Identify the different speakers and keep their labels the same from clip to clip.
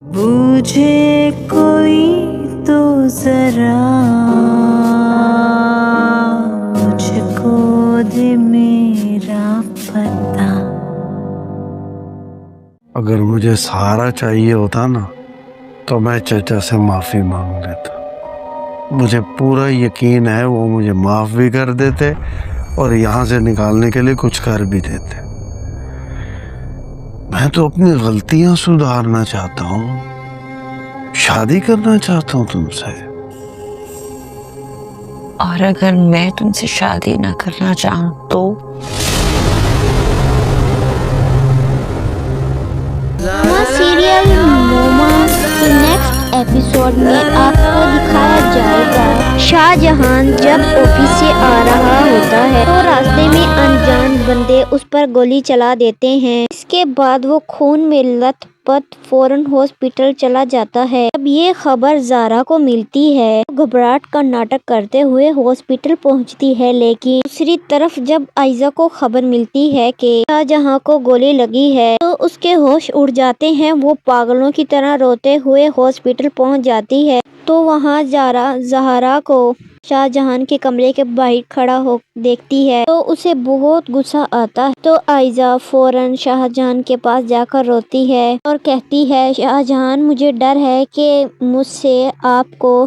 Speaker 1: بوجھے کوئی تو ذرا مجھ کو دے میرا پتہ۔
Speaker 2: اگر مجھے سہارا چاہیے ہوتا نا تو میں چچا سے معافی مانگ لیتا۔ مجھے پورا یقین ہے وہ مجھے معاف بھی کر دیتے اور یہاں سے نکالنے کے لیے کچھ کر بھی دیتے۔ میں تو اپنی غلطیاں سدھارنا چاہتا ہوں، شادی کرنا چاہتا ہوں تم سے۔
Speaker 3: اور اگر میں تم سے شادی نہ کرنا چاہوں تو؟
Speaker 4: سیریل موما کے نیکسٹ ایپیسوڈ میں آپ کو دکھایا جائے گا شاہ جہان جب آفس سے آ رہا ہوتا ہے تو راستے میں انجان بندے اس پر گولی چلا دیتے ہیں۔ اس کے بعد وہ خون میں لت پت فوراً ہاسپٹل چلا جاتا ہے۔ جب یہ خبر زہرا کو ملتی ہے تو گھبراہٹ کا ناٹک کرتے ہوئے ہاسپٹل پہنچتی ہے، لیکن دوسری طرف جب عائزہ کو خبر ملتی ہے کہ شاہ جہاں کو گولی لگی ہے تو اس کے ہوش اڑ جاتے ہیں۔ وہ پاگلوں کی طرح روتے ہوئے ہاسپٹل پہنچ جاتی ہے تو وہاں زہرا کو شاہ جہان کے کمرے کے باہر کھڑا ہو دیکھتی ہے تو اسے بہت غصہ آتا ہے، تو عائزہ فوراً شاہ جہان کے پاس جا کر روتی ہے اور کہتی ہے شاہ جہان مجھے ڈر ہے کہ مجھ سے آپ کو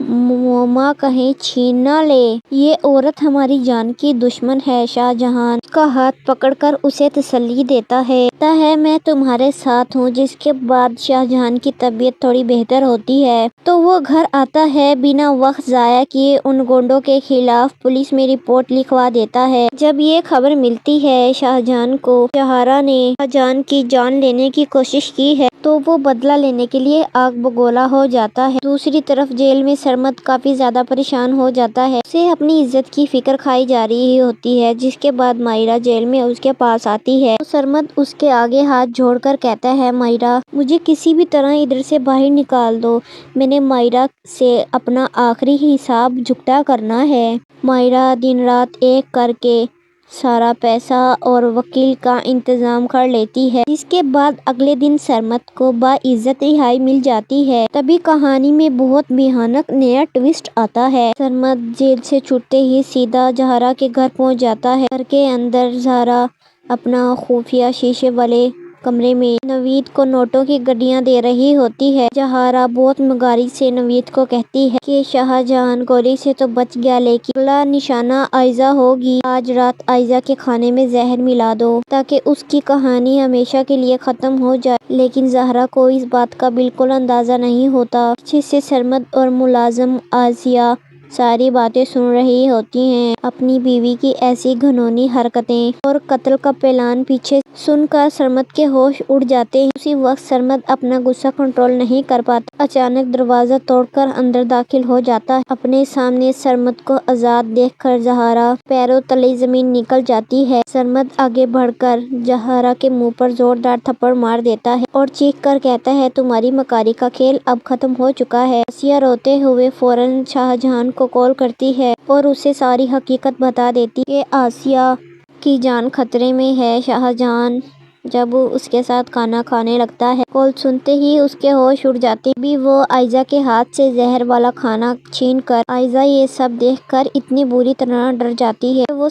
Speaker 4: موما کہیں چھین نہ لے، یہ عورت ہماری جان کی دشمن ہے۔ شاہ جہان اس کا ہاتھ پکڑ کر اسے تسلی دیتا ہے، کہتا ہے میں تمہارے ساتھ ہوں۔ جس کے بعد شاہ جہان کی طبیعت تھوڑی بہتر ہوتی ہے تو وہ گھر آتا ہے، بنا وقت ضائع کیے ان گنڈوں کے خلاف پولیس میں رپورٹ لکھوا دیتا ہے۔ جب یہ خبر ملتی ہے شاہ جہان کو زہرا نے شاہ جہان کی جان لینے کی کوشش کی ہے تو وہ بدلہ لینے کے لیے آگ بگولا ہو جاتا ہے۔ دوسری طرف جیل میں سرمد کافی زیادہ پریشان ہو جاتا ہے، اسے اپنی عزت کی فکر کھائی جا رہی ہوتی ہے۔ جس کے بعد مائرہ جیل میں اس کے پاس آتی ہے تو سرمد اس کے آگے ہاتھ جوڑ کر کہتا ہے مائرہ مجھے کسی بھی طرح ادھر سے باہر نکال دو، میں نے مائرہ سے اپنا آخری حساب چکتا کرنا ہے۔ مائرہ دن رات ایک کر کے سارا پیسہ اور وکیل کا انتظام کر لیتی ہے۔ جس کے بعد اگلے دن سرمد کو باعزت رہائی مل جاتی ہے۔ تبھی کہانی میں بہت بھیانک نیا ٹوسٹ آتا ہے۔ سرمد جیل سے چھوٹتے ہی سیدھا زہرا کے گھر پہنچ جاتا ہے۔ گھر کے اندر زہرا اپنا خفیہ شیشے والے کمرے میں نوید کو نوٹوں کی گڈیاں دے رہی ہوتی ہے۔ زہرا بہت مغاری سے نوید کو کہتی ہے کہ شاہ جہان گولی سے تو بچ گیا لیکن اگلا نشانہ عائزہ ہوگی، آج رات عائزہ کے کھانے میں زہر ملا دو تاکہ اس کی کہانی ہمیشہ کے لیے ختم ہو جائے۔ لیکن زہرا کو اس بات کا بالکل اندازہ نہیں ہوتا، پیچھے سے سرمد اور ملازم آسیہ ساری باتیں سن رہی ہوتی ہیں۔ اپنی بیوی کی ایسی گھناؤنی حرکتیں اور قتل کا پلان پیچھے سن کر سرمد کے ہوش اڑ جاتے ہیں۔ اسی وقت سرمد اپنا غصہ کنٹرول نہیں کر پاتا، اچانک دروازہ توڑ کر اندر داخل ہو جاتا ہے۔ اپنے سامنے سرمد کو آزاد دیکھ کر زہرا پیروں تلے زمین نکل جاتی ہے۔ سرمد آگے بڑھ کر زہرا کے منہ پر زوردار تھپڑ مار دیتا ہے اور چیخ کر کہتا ہے تمہاری مکاری کا کھیل اب ختم ہو چکا ہے۔ آسیہ روتے ہوئے فوراً شاہ جہان کو کال کرتی ہے اور اسے ساری حقیقت بتا دیتی ہے کہ آسیہ کی جان خطرے میں ہے۔ شاہ جہان جب اس کے ساتھ کھانا کھانے لگتا ہے، کال سنتے ہی اس کے ہوش اڑ جاتے ہیں۔ تبھی وہ عائزہ کے ہاتھ سے زہر والا کھانا چھین کر عائزہ یہ سب دیکھ کر اتنی بری طرح ڈر جاتی ہے کہ وہ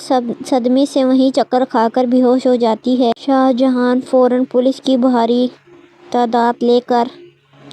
Speaker 4: صدمے سے وہیں چکر کھا کر بے ہوش ہو جاتی ہے۔ شاہ جہان فوراً پولیس کی بھاری تعداد لے کر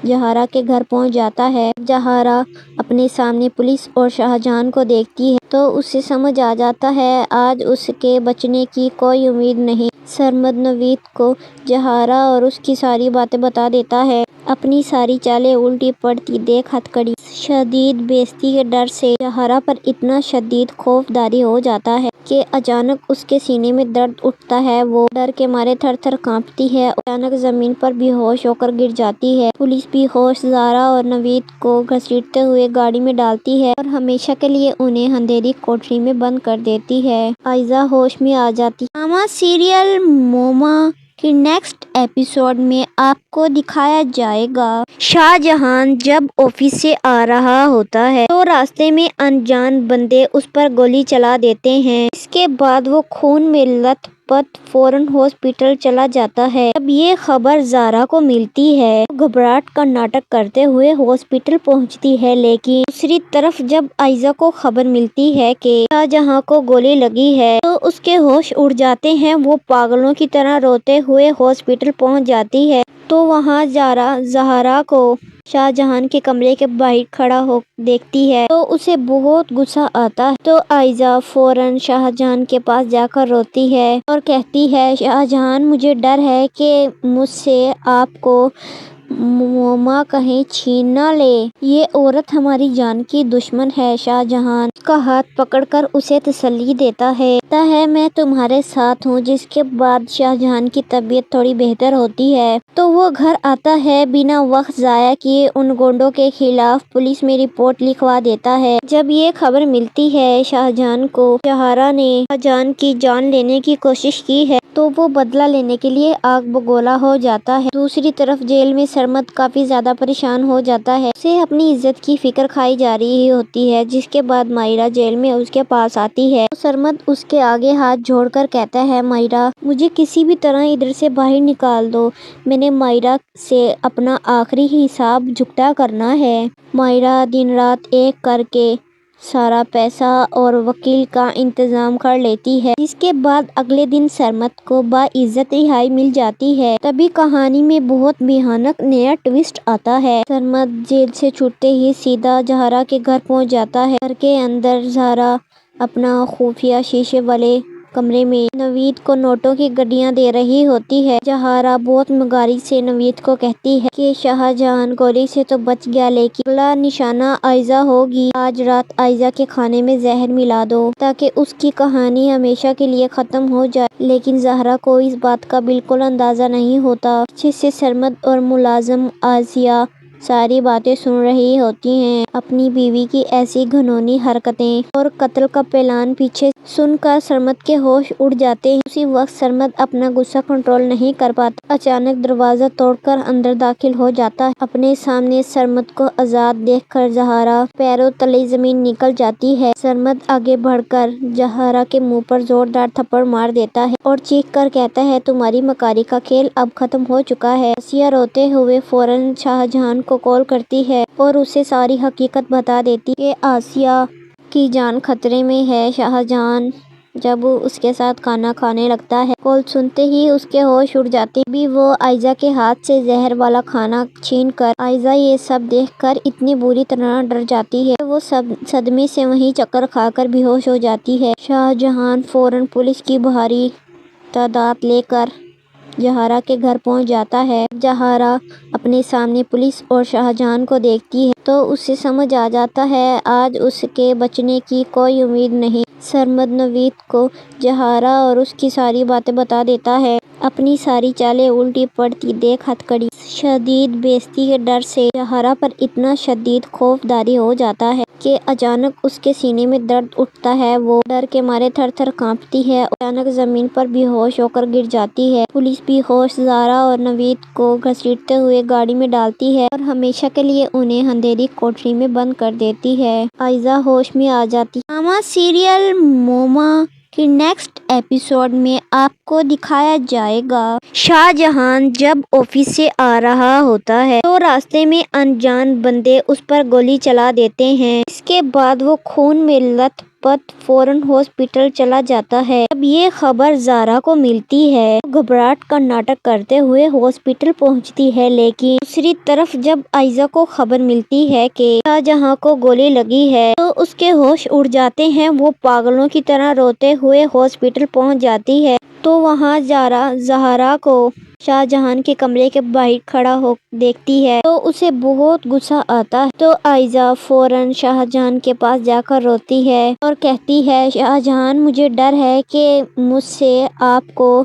Speaker 4: زہرا کے گھر پہنچ جاتا ہے۔ جب زہرا اپنے سامنے پولیس اور شاہ جہان کو دیکھتی ہے تو اسے سمجھ آ جاتا ہے آج اس کے بچنے کی کوئی امید نہیں۔ سرمد نوید کو زہرا اور اس کی ساری باتیں بتا دیتا ہے۔ اپنی ساری چالیں الٹی پڑتی دیکھ ہتھکڑی شدید بے عزتی کے ڈر سے زہرا پر اتنا شدید خوف طاری ہو جاتا ہے کہ اچانک اس کے سینے میں درد اٹھتا ہے، وہ ڈر کے مارے تھر تھر کانپتی ہے اور اچانک زمین پر بے ہوش ہو کر گر جاتی ہے۔ پولیس بے ہوش زہرا اور نوید کو گھسیٹتے ہوئے گاڑی میں ڈالتی ہے اور ہمیشہ کے لیے انہیں اندھیری کوٹری میں بند کر دیتی ہے۔ عائزہ ہوش میں آ جاتی ہے۔ ڈرامہ سیریل موما کے نیکسٹ ایپیسوڈ میں آپ کو دکھایا جائے گا شاہ جہان جب آفس سے آ رہا ہوتا ہے تو راستے میں انجان بندے اس پر گولی چلا دیتے ہیں۔ اس کے بعد وہ خون میں لت لطپت فوراً ہاسپٹل چلا جاتا ہے۔ جب یہ خبر زہرا کو ملتی ہے تو گھبراہٹ کا ناٹک کرتے ہوئے ہاسپٹل پہنچتی ہے، لیکن دوسری طرف جب عائزہ کو خبر ملتی ہے کہ شاہجہاں کو گولی لگی ہے تو اس کے ہوش اڑ جاتے ہیں۔ وہ پاگلوں کی طرح روتے ہوئے ہاسپٹل پہنچ جاتی ہے تو وہاں زہرا کو شاہجہاں کے کمرے کے باہر کھڑا دیکھتی ہے تو اسے بہت غصہ آتا ہے، تو عائزہ فوراً شاہجہاں کے پاس جا کر روتی ہے اور کہتی ہے، شاہجہاں مجھے ڈر ہے کہ مجھ سے آپ کو موما کہیں چھین نہ لے، یہ عورت ہماری جان کی دشمن ہے۔ شاہجہاں اس کا ہاتھ پکڑ کر اسے تسلی دیتا ہے، کہتا ہے میں تمہارے ساتھ ہوں۔ جس کے بعد شاہجہاں کی طبیعت تھوڑی بہتر ہوتی ہے تو وہ گھر آتا ہے، بنا وقت ضائع کیے ان گنڈوں کے خلاف پولیس میں رپورٹ لکھوا دیتا ہے۔ جب یہ خبر ملتی ہے شاہجہاں کو زہرا نے شاہجہاں کی جان لینے کی کوشش کی ہے تو وہ بدلہ لینے کے لیے آگ بگولا ہو جاتا ہے۔ دوسری طرف جیل میں سرمد کافی زیادہ پریشان ہو جاتا ہے، اسے اپنی عزت کی فکر کھائی جا رہی ہوتی ہے۔ جس کے بعد مائرہ جیل میں اس کے پاس آتی ہے تو سرمد اس کے آگے ہاتھ جوڑ کر کہتا ہے، مائرہ مجھے کسی بھی طرح ادھر سے باہر نکال دو، میں نے مائرہ سے اپنا آخری حساب چکتا کرنا ہے۔ مائرہ دن رات ایک کر کے سارا پیسہ اور وکیل کا انتظام کر لیتی ہے۔ جس کے بعد اگلے دن سرمد کو باعزت رہائی مل جاتی ہے۔ تبھی کہانی میں بہت بھیانک نیا ٹوسٹ آتا ہے۔ سرمد جیل سے چھوٹتے ہی سیدھا زہرا کے گھر پہنچ جاتا ہے۔ گھر کے اندر زہرا اپنا خفیہ شیشے والے کمرے میں نوید کو نوٹوں کی گڈیاں دے رہی ہوتی ہے۔ زہرا بہت مغاری سے نوید کو کہتی ہے کہ شاہجہاں گولی سے تو بچ گیا لیکن اگلا نشانہ عائزہ ہوگی، آج رات عائزہ کے کھانے میں زہر ملا دو تاکہ اس کی کہانی ہمیشہ کے لیے ختم ہو جائے۔ لیکن زہرا کو اس بات کا بالکل اندازہ نہیں ہوتا، پیچھے سے سرمد اور ملازم آسیہ ساری باتیں سن رہی ہوتی ہیں۔ اپنی بیوی کی ایسی گھناؤنی حرکتیں اور قتل کا پلان پیچھے سن کر سرمد کے ہوش اڑ جاتے ہیں۔ اسی وقت سرمد اپنا غصہ کنٹرول نہیں کر پاتا، اچانک دروازہ توڑ کر اندر داخل ہو جاتا ہے۔ اپنے سامنے سرمد کو آزاد دیکھ کر زہرا پیروں تلے زمین نکل جاتی ہے۔ سرمد آگے بڑھ کر زہرا کے منہ پر زوردار تھپڑ مار دیتا ہے اور چیخ کر کہتا ہے، تمہاری مکاری کا کھیل اب ختم ہو چکا ہے۔ آسیہ روتے ہوئے فوراً شاہجہاں کو کال کرتی ہے اور اسے ساری حقیقت بتا دیتی ہے کہ آسیہ کی جان خطرے میں ہے۔ شاہجہاں جب اس کے ساتھ کھانا کھانے لگتا ہے، کال سنتے ہی اس کے ہوش اڑ جاتے ہیں۔ بھی وہ عائزہ کے ہاتھ سے زہر والا کھانا چھین کر عائزہ یہ سب دیکھ کر اتنی بری طرح ڈر جاتی ہے کہ وہ صدمے سے وہیں چکر کھا کر بے ہوش ہو جاتی ہے۔ شاہجہاں فوراً پولیس کی بھاری تعداد لے کر زہرا کے گھر پہنچ جاتا ہے۔ جب زہرا اپنے سامنے پولیس اور شاہجہاں کو دیکھتی ہے تو اسے سمجھ آ جاتا ہے آج اس کے بچنے کی کوئی امید نہیں۔ سرمد نوید کو زہرا اور اس کی ساری باتیں بتا دیتا ہے، اپنی ساری چالیں الٹی پلٹی دیکھ ہتھکڑی شدید بے عزتی کے ڈر سے زہرا پر اتنا شدید خوف طاری ہو جاتا ہے کہ اچانک اس کے سینے میں درد اٹھتا ہے، وہ ڈر کے مارے تھر تھر کانپتی ہے اور اچانک زمین پر بے ہوش ہو کر گر جاتی ہے۔ پولیس بے ہوش زہرا اور نوید کو گھسیٹتے ہوئے گاڑی میں ڈالتی ہے اور ہمیشہ کے لیے انہیں اندھیری کوٹری میں بند کر دیتی ہے۔ عائزہ ہوش میں آ جاتی ہے۔ ڈرامہ سیریل موما کے نیکسٹ ایپیسوڈ میں آپ کو دکھایا جائے گا شاہجہاں جب آفس سے آ رہا ہوتا ہے تو راستے میں انجان بندے اس پر گولی چلا دیتے ہیں۔ اس کے بعد وہ خون میں لت پت فوراً ہاسپٹل چلا جاتا ہے۔ جب یہ خبر زہرا کو ملتی ہے تو گھبراہٹ کا ناٹک کرتے ہوئے ہاسپٹل پہنچتی ہے، لیکن دوسری طرف جب عائزہ کو خبر ملتی ہے کہ شاہجہاں کو گولی لگی ہے تو اس کے ہوش اڑ جاتے ہیں۔ وہ پاگلوں کی طرح روتے ہوئے ہاسپٹل پہنچ جاتی ہے تو وہاں زہرا کو شاہجہاں کے کمرے کے باہر کھڑا دیکھتی ہے تو اسے بہت غصہ آتا ہے، تو عائزہ فوراً شاہجہاں کے پاس جا کر روتی ہے اور کہتی ہے، شاہجہاں مجھے ڈر ہے کہ مجھ سے آپ کو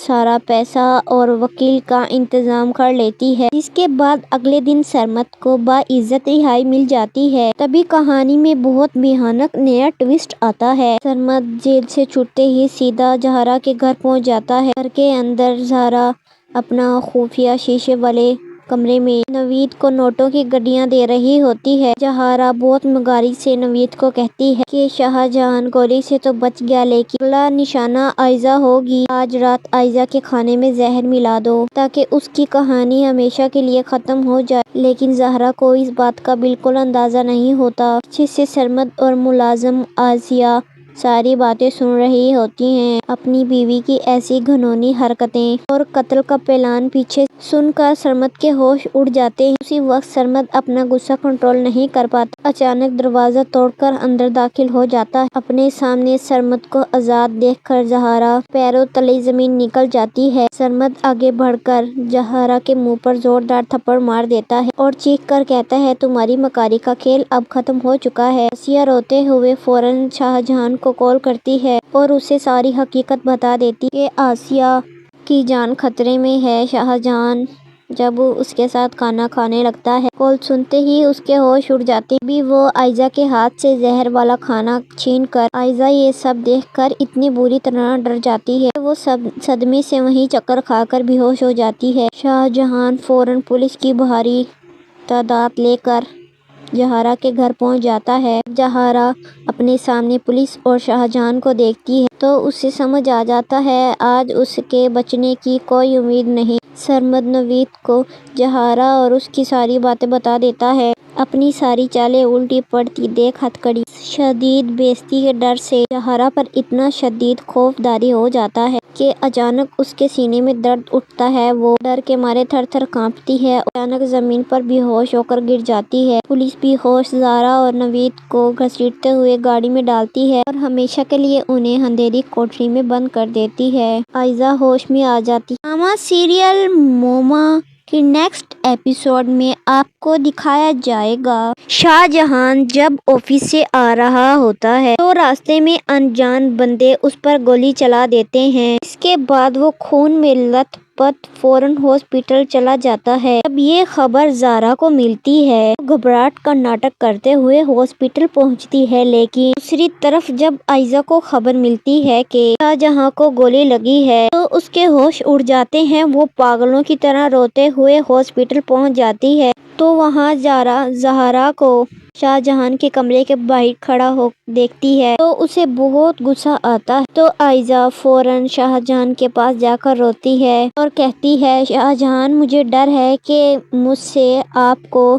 Speaker 4: سارا پیسہ اور وکیل کا انتظام کر لیتی ہے، جس کے بعد اگلے دن سرمد کو باعزت رہائی مل جاتی ہے۔ تبھی کہانی میں بہت بھیانک نیا ٹوسٹ آتا ہے۔ سرمد جیل سے چھوٹتے ہی سیدھا زہرا کے گھر پہنچ جاتا ہے۔ گھر کے اندر زہرا اپنا خفیہ شیشے والے کمرے میں نوید کو نوٹوں کی گڈیاں دے رہی ہوتی ہے۔ زہرا بہت مغاری سے نوید کو کہتی ہے کہ شاہ جہاں گولی سے تو بچ گیا، لیکن اگلا نشانہ عائزہ ہوگی۔ آج رات عائزہ کے کھانے میں زہر ملا دو تاکہ اس کی کہانی ہمیشہ کے لیے ختم ہو جائے، لیکن زہرا کو اس بات کا بالکل اندازہ نہیں ہوتا۔ پیچھے سے سرمد اور ملازم آسیہ ساری باتیں سن رہی ہوتی ہیں۔ اپنی بیوی کی ایسی گھناؤنی حرکتیں اور قتل کا پلان پیچھے سن کر سرمد کے ہوش اڑ جاتے ہیں۔ اسی وقت سرمد اپنا غصہ کنٹرول نہیں کر پاتا، اچانک دروازہ توڑ کر اندر داخل ہو جاتا ہے۔ اپنے سامنے سرمد کو آزاد دیکھ کر زہرا پیروں تلے زمین نکل جاتی ہے۔ سرمد آگے بڑھ کر زہرا کے منہ پر زوردار تھپڑ مار دیتا ہے اور چیخ کر کہتا ہے، تمہاری مکاری کا کھیل اب ختم ہو چکا ہے۔ آسیہ روتے ہوئے فوراً شاہ جہاں کو کال کرتی ہے اور اسے ساری حقیقت بتا دیتی ہے کہ آسیہ کی جان خطرے میں ہے۔ شاہ جہاں جب اس کے ساتھ کھانا کھانے لگتا ہے، کال سنتے ہی اس کے ہوش اڑ جاتے ہیں۔ بھی وہ عائزہ کے ہاتھ سے زہر والا کھانا چھین کر عائزہ یہ سب دیکھ کر اتنی بری طرح ڈر جاتی ہے کہ وہ صدمے سے وہیں چکر کھا کر بے ہوش ہو جاتی ہے۔ شاہ جہاں فوراً پولیس کی بھاری تعداد لے کر زہرا کے گھر پہنچ جاتا ہے۔ زہرا اپنے سامنے پولیس اور شاہ جہاں کو دیکھتی ہے تو اسے سمجھ آ جاتا ہے آج اس کے بچنے کی کوئی امید نہیں۔ سرمد نوید کو زہرا اور اس کی ساری باتیں بتا دیتا ہے۔ اپنی ساری چالیں الٹی پڑتی دیکھ ہتھکڑی شدید بے عزتی کے ڈر سے زہرا پر اتنا شدید خوف طاری ہو جاتا ہے کہ اچانک اس کے سینے میں درد اٹھتا ہے۔ وہ ڈر کے مارے تھر تھر کانپتی ہے اور اچانک زمین پر بے ہوش ہو کر گر جاتی ہے۔ پولیس بے ہوش زہرا اور نوید کو گھسیٹتے ہوئے گاڑی میں ڈالتی ہے اور ہمیشہ کے لیے انہیں اندھیری کوٹری میں بند کر دیتی ہے۔ عائزہ ہوش میں آ جاتی ہے۔ ڈرامہ سیریل موما کے نیکسٹ ایپیسوڈ میں آپ کو دکھایا جائے گا شاہ جہاں جب آفس سے آ رہا ہوتا ہے تو راستے میں انجان بندے اس پر گولی چلا دیتے ہیں۔ اس کے بعد وہ خون میں لت پت فوراً ہاسپٹل چلا جاتا ہے۔ جب یہ خبر زہرا کو ملتی ہے تو گھبراہٹ کا ناٹک کرتے ہوئے ہاسپٹل پہنچتی ہے، لیکن دوسری طرف جب عائزہ کو خبر ملتی ہے کہ شاہ جہاں کو گولی لگی ہے تو اس کے ہوش اڑ جاتے ہیں۔ وہ پاگلوں کی طرح روتے ہوئے ہاسپٹل پہنچ جاتی ہے تو وہاں زہرا کو شاہ جہاں کے کمرے کے باہر کھڑا ہو دیکھتی ہے تو اسے بہت غصہ آتا ہے۔ تو عائزہ فوراً شاہ جہاں کے پاس جا کر روتی ہے اور کہتی ہے، شاہ جہاں مجھے ڈر ہے کہ مجھ سے آپ کو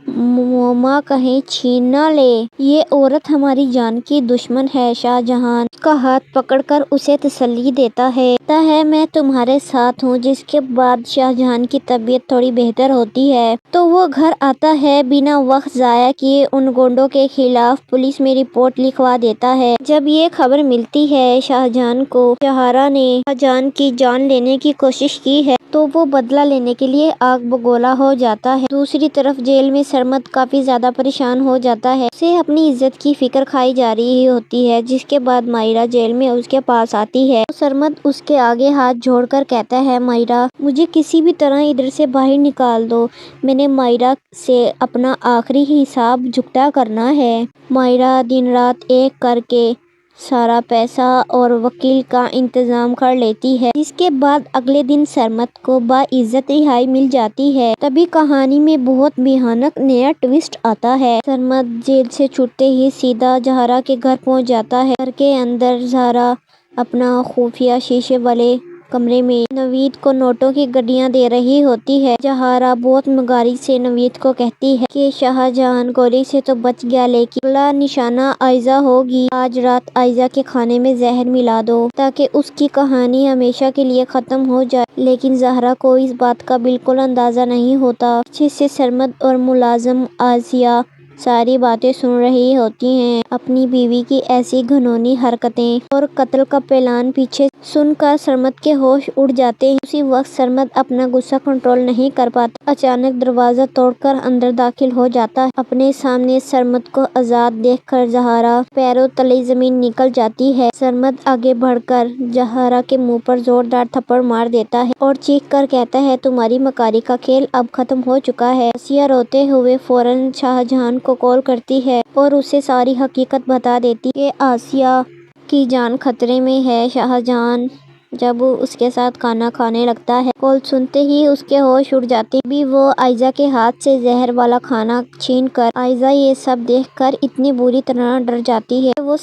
Speaker 4: موما کہیں چھین نہ لے۔ یہ عورت ہماری جان کی دشمن ہے۔ شاہ جہاں اس کا ہاتھ پکڑ کر اسے تسلی دیتا ہے، کہتا ہے میں تمہارے ساتھ ہوں۔ جس کے بعد شاہ جہاں کی طبیعت تھوڑی بہتر ہوتی ہے تو وہ گھر آتا ہے۔ بنا وقت ضائع کیے ان گنڈوں کے خلاف پولیس میں رپورٹ لکھوا دیتا ہے۔ جب یہ خبر ملتی ہے شاہ جہاں کو زہرا نے شاہ جہاں کی جان لینے کی کوشش کی ہے تو وہ بدلہ لینے کے لیے آگ بگولا ہو جاتا ہے۔ دوسری طرف جیل میں سرمد کافی زیادہ پریشان ہو جاتا ہے۔ اسے اپنی عزت کی فکر کھائی جا رہی ہوتی ہے۔ جس کے بعد مائرہ جیل میں اس کے پاس آتی ہے تو سرمد اس کے آگے ہاتھ جوڑ کر کہتا ہے، مائرہ مجھے کسی بھی طرح ادھر سے باہر نکال دو، میں نے مائرہ سے اپنا آخری حساب چکتا کرنا ہے۔ مائرہ دن رات ایک کر کے سارا پیسہ اور وکیل کا انتظام کر لیتی ہے، جس کے بعد اگلے دن سرمد کو باعزت رہائی مل جاتی ہے۔ تبھی کہانی میں بہت بھیانک نیا ٹوسٹ آتا ہے۔ سرمد جیل سے چھوٹتے ہی سیدھا زہرا کے گھر پہنچ جاتا ہے۔ گھر کے اندر زہرا اپنا خفیہ شیشے والے کمرے میں نوید کو نوٹوں کی گڈیاں دے رہی ہوتی ہے۔ زہرا بہت مغاری سے نوید کو کہتی ہے کہ شاہ جہاں گولی سے تو بچ گیا، لیکن اگلا نشانہ عائزہ ہوگی۔ آج رات عائزہ کے کھانے میں زہر ملا دو تاکہ اس کی کہانی ہمیشہ کے لیے ختم ہو جائے، لیکن زہرا کو اس بات کا بالکل اندازہ نہیں ہوتا۔ پیچھے سے سرمد اور ملازم آسیہ ساری باتیں سن رہی ہوتی ہیں۔ اپنی بیوی کی ایسی گھنونی حرکتیں اور قتل کا پلان پیچھے سن کر سرمد کے ہوش اڑ جاتے ہیں۔ اسی وقت سرمد اپنا غصہ کنٹرول نہیں کر پاتا، اچانک دروازہ توڑ کر اندر داخل ہو جاتا ہے۔ اپنے سامنے سرمد کو آزاد دیکھ کر زہرا پیروں تلے زمین نکل جاتی ہے۔ سرمد آگے بڑھ کر زہرا کے منہ پر زوردار تھپڑ مار دیتا ہے اور چیخ کر کہتا ہے، تمہاری مکاری کا کھیل اب ختم ہو چکا ہے۔ آسیہ روتے ہوئے فوراً شاہجہان کو کال کرتی ہے اور اسے ساری حقیقت بتا دیتی کہ آسیہ کی جان خطرے میں ہے۔ شاہجہان جب اس کے ساتھ کھانا کھانے لگتا ہے، کال سنتے ہی اس کے ہوش اڑ جاتے ہیں۔ بھی وہ آئزہ کے ہاتھ سے زہر والا کھانا چھین کر آئزہ یہ سب دیکھ کر اتنی بری طرح ڈر جاتی ہے کہ وہ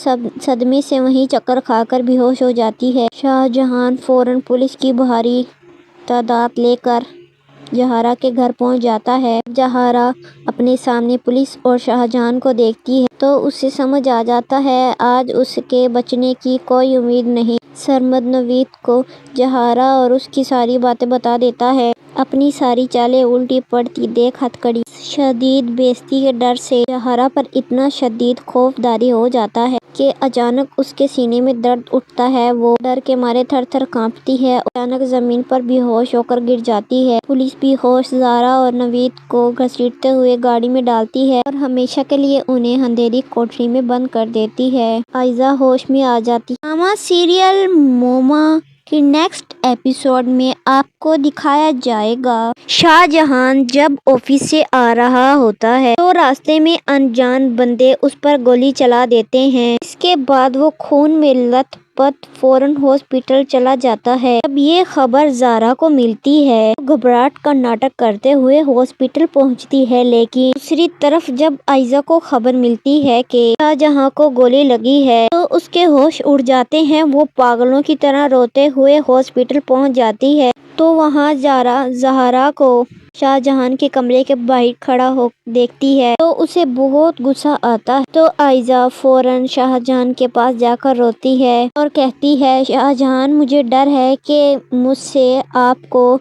Speaker 4: صدمے سے وہیں چکر کھا کر بے ہوش ہو جاتی ہے۔ شاہجہان فوراً پولیس کی بھاری تعداد لے کر زہرا کے گھر پہنچ جاتا ہے۔ زہرا اپنے سامنے پولیس اور شاہجہان کو دیکھتی ہے تو اسے سمجھ آ جاتا ہے آج اس کے بچنے کی کوئی امید نہیں۔ سرمد نوید کو زہرا اور اس کی ساری باتیں بتا دیتا ہے۔ اپنی ساری چالیں الٹی پڑتی دیکھ ہتھکڑی شدید بے عزتی کے ڈر سے زہرا پر اتنا شدید خوف طاری ہو جاتا ہے کہ اچانک اس کے سینے میں درد اٹھتا ہے۔ وہ ڈر کے مارے تھر تھر کانپتی ہے اور اچانک زمین پر بے ہوش ہو کر گر جاتی ہے۔ پولیس بے ہوش زہرا اور نوید کو گھسیٹتے ہوئے گاڑی میں ڈالتی ہے اور ہمیشہ کے لیے انہیں اندھیری کوٹری میں بند کر دیتی ہے۔ آئزہ ہوش میں آ جاتی ہے۔ ڈرامہ سیریل موما کے نیکسٹ ایپیسوڈ میں آپ کو دکھایا جائے گا شاہجہان جب آفس سے آ رہا ہوتا ہے تو راستے میں انجان بندے اس پر گولی چلا دیتے ہیں۔ اس کے بعد وہ خون میں لت پت فوراً ہاسپٹل چلا جاتا ہے۔ جب یہ خبر زہرا کو ملتی ہے تو گھبراہٹ کا ناٹک کرتے ہوئے ہاسپٹل پہنچتی ہے، لیکن دوسری طرف جب آئزہ کو خبر ملتی ہے کہ شاہجہاں کو گولی لگی ہے تو اس کے ہوش اڑ جاتے ہیں۔ وہ پاگلوں کی طرح روتے ہوئے ہاسپٹل پہنچ جاتی ہے تو وہاں زہرا کو شاہجہان کے کمرے کے باہر کھڑا دیکھتی ہے تو اسے بہت غصہ آتا ہے۔ تو آئزہ فوراً شاہجہان کے پاس جا کر روتی ہے اور کہتی ہے، شاہجہان مجھے ڈر ہے کہ مجھ سے آپ کو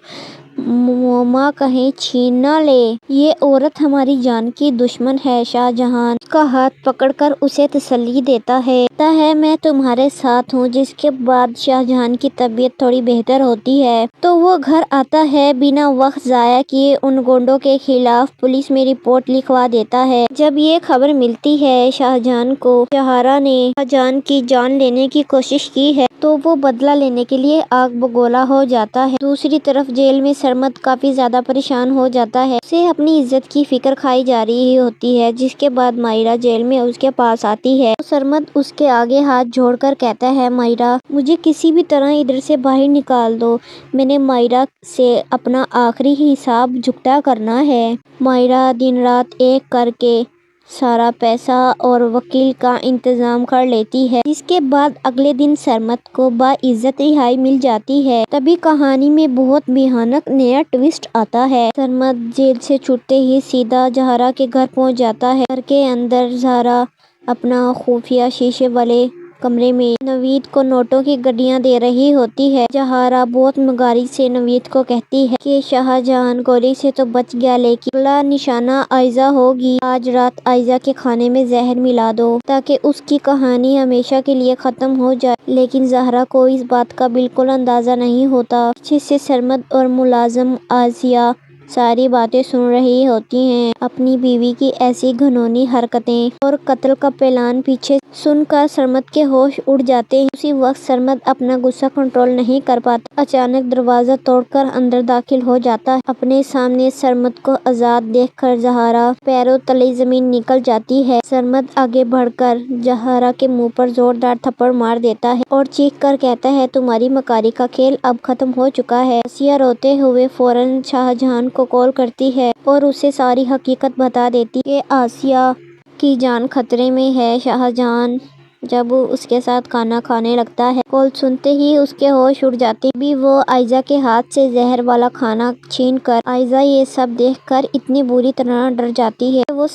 Speaker 4: موما کہیں چھین نہ لے۔ یہ عورت ہماری جان کی دشمن ہے۔ شاہجہان اس کا ہاتھ پکڑ کر اسے تسلی دیتا ہے، کہتا ہے میں تمہارے ساتھ ہوں۔ جس کے بعد شاہجہان کی طبیعت تھوڑی بہتر ہوتی ہے تو وہ گھر آتا ہے۔ بنا وقت ضائع کیے ان گنڈوں کے خلاف پولیس میں رپورٹ لکھوا دیتا ہے۔ جب یہ خبر ملتی ہے شاہجہان کو زہرا نے شاہجہان کی جان لینے کی کوشش کی ہے تو وہ بدلہ لینے کے لیے آگ بگولا ہو جاتا ہے۔ دوسری طرف جیل میں سرمد کافی زیادہ پریشان ہو جاتا ہے۔ اسے اپنی عزت کی فکر کھائی جا رہی ہوتی ہے۔ جس کے بعد مائرہ جیل میں اس کے پاس آتی ہے تو سرمد اس کے آگے ہاتھ جوڑ کر کہتا ہے، مائرہ مجھے کسی بھی طرح ادھر سے باہر نکال دو، میں نے مائرہ سے اپنا آخری حساب چکتا کرنا ہے۔ مائرہ دن رات ایک کر کے سارا پیسہ اور وکیل کا انتظام کر لیتی ہے۔ جس کے بعد اگلے دن سرمد کو باعزت رہائی مل جاتی ہے۔ تبھی کہانی میں بہت بھیانک نیا ٹوسٹ آتا ہے۔ سرمد جیل سے چھوٹتے ہی سیدھا زہرا کے گھر پہنچ جاتا ہے۔ گھر کے اندر زہرا اپنا خفیہ شیشے والے کمرے میں نوید کو نوٹوں کی گڈیاں دے رہی ہوتی ہے۔ زہرا بہت مغاری سے نوید کو کہتی ہے کہ شاہجہان گولی سے تو بچ گیا لیکن اگلا نشانہ آئزہ ہوگی۔ آج رات آئزہ کے کھانے میں زہر ملا دو تاکہ اس کی کہانی ہمیشہ کے لیے ختم ہو جائے۔ لیکن زہرا کو اس بات کا بالکل اندازہ نہیں ہوتا۔ پیچھے سے سرمد اور ملازم آسیہ ساری باتیں سن رہی ہوتی ہیں۔ اپنی بیوی کی ایسی گھنونی حرکتیں اور قتل کا پلان پیچھے سن کر سرمد کے ہوش اڑ جاتے ہیں۔ اسی وقت سرمد اپنا غصہ کنٹرول نہیں کر پاتا، اچانک دروازہ توڑ کر اندر داخل ہو جاتا ہے۔ اپنے سامنے سرمد کو آزاد دیکھ کر زہرا پیروں تلے زمین نکل جاتی ہے۔ سرمد آگے بڑھ کر زہرا کے منہ پر زوردار تھپڑ مار دیتا ہے اور چیخ کر کہتا ہے، تمہاری مکاری کا کھیل اب ختم ہو چکا ہے۔ آسیہ روتے ہوئے فوراً شاہجہان کو کال کرتی ہے اور اسے ساری حقیقت بتا دیتی کہ آسیہ کی جان خطرے میں ہے۔ شاہجہان جب اس کے ساتھ کھانا کھانے لگتا ہے، کال سنتے ہی اس کے ہوش اڑ جاتے ہیں۔ بھی وہ آئزہ کے ہاتھ سے زہر والا کھانا چھین کر آئزہ یہ سب دیکھ کر اتنی بری طرح ڈر جاتی ہے کہ وہ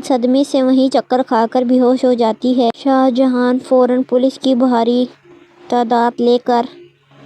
Speaker 4: صدمے سے وہیں چکر کھا کر بے ہوش ہو جاتی ہے۔ شاہجہان فوراً پولیس کی بھاری تعداد لے کر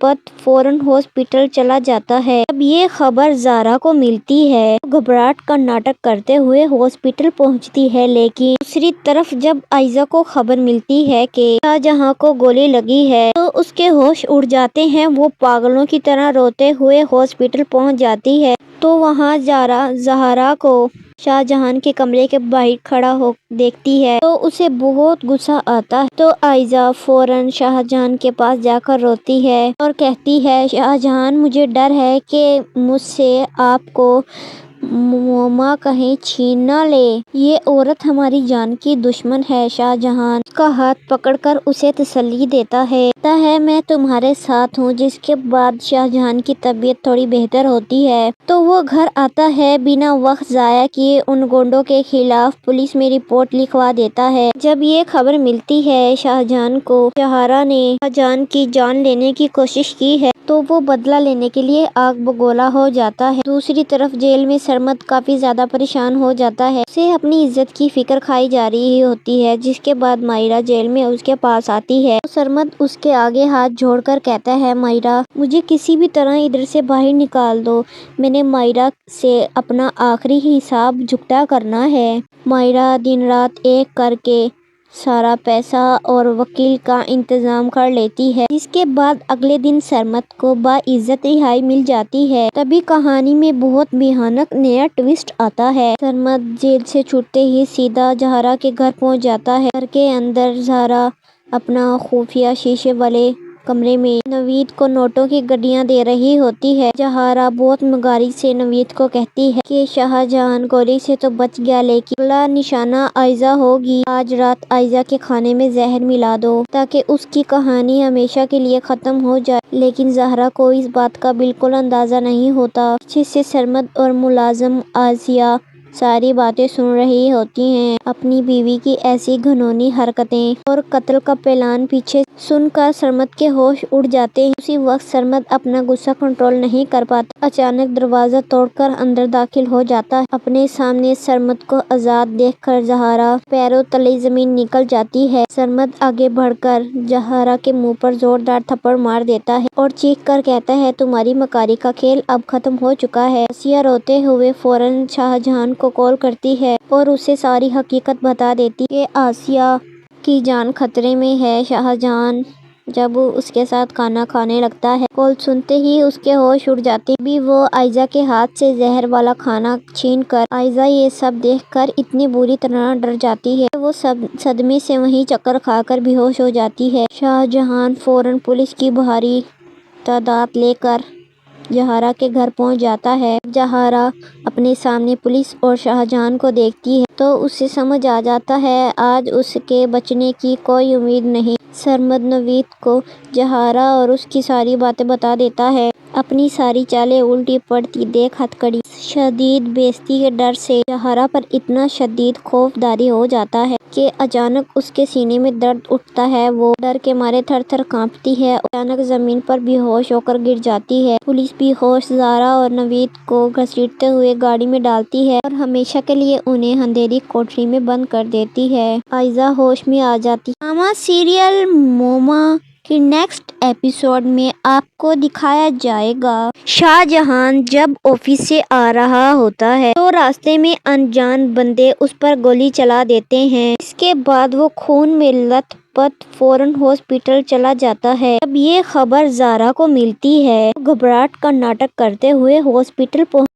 Speaker 4: پت فوراً ہاسپٹل چلا جاتا ہے۔ جب یہ خبر زہرا کو ملتی ہے تو گھبراہٹ کا ناٹک کرتے ہوئے ہاسپٹل پہنچتی ہے، لیکن دوسری طرف جب عائزہ کو خبر ملتی ہے کہ شاہجہاں کو گولی لگی ہے تو اس کے ہوش اڑ جاتے ہیں۔ وہ پاگلوں کی طرح روتے ہوئے ہاسپٹل پہنچ جاتی ہے تو وہاں زہرا کو شاہجہاں کے کمرے کے باہر کھڑا دیکھتی ہے تو اسے بہت غصہ آتا ہے، تو عائزہ فوراً شاہجہاں کے پاس جا کر روتی ہے اور کہتی ہے شاہجہاں مجھے ڈر ہے کہ مجھ سے آپ کو موما کہیں چھین نہ لے، یہ عورت ہماری جان کی دشمن ہے۔ شاہجہاں اس کا ہاتھ پکڑ کر اسے تسلی دیتا ہے، کہتا ہے میں تمہارے ساتھ ہوں۔ جس کے بعد شاہجہاں کی طبیعت تھوڑی بہتر ہوتی ہے تو وہ گھر آتا ہے، بنا وقت ضائع کیے ان گنڈوں کے خلاف پولیس میں رپورٹ لکھوا دیتا ہے۔ جب یہ خبر ملتی ہے شاہجہاں کو زہرا نے شاہجہاں کی جان لینے کی کوشش کی ہے تو وہ بدلہ لینے کے لیے آگ بگولا ہو جاتا ہے۔ دوسری طرف جیل میں سرمد کافی زیادہ پریشان ہو جاتا ہے، اسے اپنی عزت کی فکر کھائی جا رہی ہوتی ہے۔ جس کے بعد مائرہ جیل میں اس کے پاس آتی ہے تو سرمد اس کے آگے ہاتھ جوڑ کر کہتا ہے مائرہ مجھے کسی بھی طرح ادھر سے باہر نکال دو، میں نے مائرہ سے اپنا آخری حساب چکتا کرنا ہے۔ مائرہ دن رات ایک کر کے سارا پیسہ اور وکیل کا انتظام کر لیتی ہے۔ جس کے بعد اگلے دن سرمد کو باعزت رہائی مل جاتی ہے۔ تبھی کہانی میں بہت بھیانک نیا ٹوسٹ آتا ہے۔ سرمد جیل سے چھوٹتے ہی سیدھا زہرا کے گھر پہنچ جاتا ہے۔ گھر کے اندر زہرا اپنا خفیہ شیشے والے کمرے میں نوید کو نوٹوں کی گڈیاں دے رہی ہوتی ہے۔ زہرا بہت مغاری سے نوید کو کہتی ہے کہ شاہجہاں گولی سے تو بچ گیا لیکن اگلا نشانہ عائزہ ہوگی، آج رات عائزہ کے کھانے میں زہر ملا دو تاکہ اس کی کہانی ہمیشہ کے لیے ختم ہو جائے۔ لیکن زہرا کو اس بات کا بالکل اندازہ نہیں ہوتا، پیچھے سے سرمد اور ملازم آسیہ ساری باتیں سن رہی ہوتی ہیں۔ اپنی بیوی کی ایسی گھناؤنی حرکتیں اور قتل کا پلان پیچھے سن کر سرمد کے ہوش اڑ جاتے ہیں۔ اسی وقت سرمد اپنا غصہ کنٹرول نہیں کر پاتا، اچانک دروازہ توڑ کر اندر داخل ہو جاتا ہے۔ اپنے سامنے سرمد کو آزاد دیکھ کر زہرا پیروں تلے زمین نکل جاتی ہے۔ سرمد آگے بڑھ کر زہرا کے منہ پر زوردار تھپڑ مار دیتا ہے اور چیخ کر کہتا ہے تمہاری مکاری کا کھیل اب ختم ہو چکا ہے۔ آسیہ روتے ہوئے فوراً شاہجہاں کو کال کرتی ہے اور اسے ساری حقیقت بتا دیتی ہے کہ آسیہ کی جان خطرے میں ہے۔ شاہجہاں جب اس کے ساتھ کھانا کھانے لگتا ہے، کال سنتے ہی اس کے ہوش اڑ جاتے ہیں۔ تبھی وہ عائزہ کے ہاتھ سے زہر والا کھانا چھین کر عائزہ یہ سب دیکھ کر اتنی بری طرح ڈر جاتی ہے کہ وہ صدمے سے وہیں چکر کھا کر بے ہوش ہو جاتی ہے۔ شاہجہاں فوراً پولیس کی بھاری تعداد لے کر زہرا کے گھر پہنچ جاتا ہے۔ جب زہرا اپنے سامنے پولیس اور شاہجہاں کو دیکھتی ہے تو اسے سمجھ آ جاتا ہے آج اس کے بچنے کی کوئی امید نہیں۔ سرمد نوید کو زہرا اور اس کی ساری باتیں بتا دیتا ہے، اپنی ساری چالیں الٹی پڑتی دیکھ ہتھکڑی شدید بےعزتی کے ڈر سے زہرا پر اتنا شدید خوف طاری ہو جاتا ہے کہ اچانک اس کے سینے میں درد اٹھتا ہے، وہ ڈر کے مارے تھر تھر کانپتی ہے اور اچانک زمین پر بے ہوش ہو کر گر جاتی ہے۔ پولیس بے ہوش زہرا اور نوید کو گھسیٹتے ہوئے گاڑی میں ڈالتی ہے اور ہمیشہ کے لیے انہیں اندھیری کوٹری میں بند کر دیتی ہے۔ عائزہ ہوش میں آ جاتی ہے۔ ڈرامہ سیریل موما کے نیکسٹ ایپیسوڈ میں آپ کو دکھایا جائے گا شاہجہاں جب آفس سے آ رہا ہوتا ہے تو راستے میں انجان بندے اس پر گولی چلا دیتے ہیں۔ اس کے بعد وہ خون میں لت پت فوراً ہاسپٹل چلا جاتا ہے۔ جب یہ خبر زہرا کو ملتی ہے تو گھبراہٹ کا ناٹک کرتے ہوئے ہاسپٹل پہنچ